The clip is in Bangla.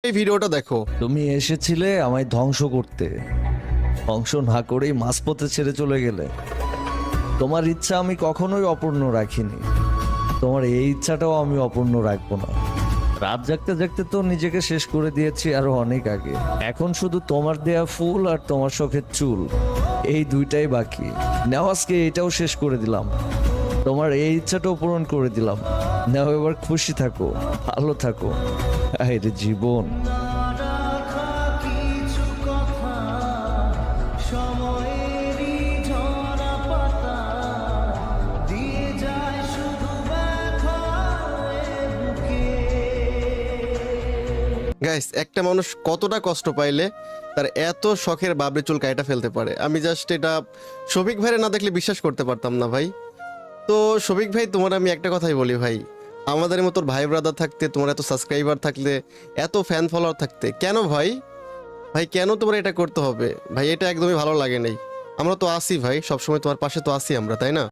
এই ভিডিওটা দেখো। তুমি এসেছিলে আমায় ধ্বংস করতে, ধ্বংস না করেই মাঝপথে ছেড়ে চলে গেলে। তোমার ইচ্ছা আমি কখনোই অপূর্ণ রাখিনি, তোমার এই ইচ্ছাটাও আমি অপূর্ণ রাখবো না। রাত জাগতে জাগতে তো নিজেকে শেষ করে দিয়েছি আরো অনেক আগে। এখন শুধু তোমার দেয়া ফুল আর তোমার শখের চুল, এই দুইটাই বাকি। নাও আজকে এটাও শেষ করে দিলাম, তোমার এই ইচ্ছাটাও পূরণ করে দিলাম। নাও এবার খুশি থাকো, ভালো থাকো। আরে জীবন। গাইস, একটা মানুষ কতটা কষ্ট পাইলে তার এত শখের বাবরি চুল কাইটা ফেলতে পারে, আমি জাস্ট এটা শফিক ভাইরে না দেখলে বিশ্বাস করতে পারতাম না ভাই। তো শফিক ভাই, তোমার আমি একটা কথাই বলি ভাই, আমাদের মতো ভাই ব্রাদার থাকতে, তোমার এত সাবস্ক্রাইবার থাকলে, এত ফ্যান ফলোয়ার থাকতে, কেন ভাই ভাই কেন তোমার এটা করতে হবে ভাই? এটা একদমই ভালো লাগে নাই। আমরা তো আসি ভাই, সবসময় তোমার পাশে তো আসি আমরা, তাই না?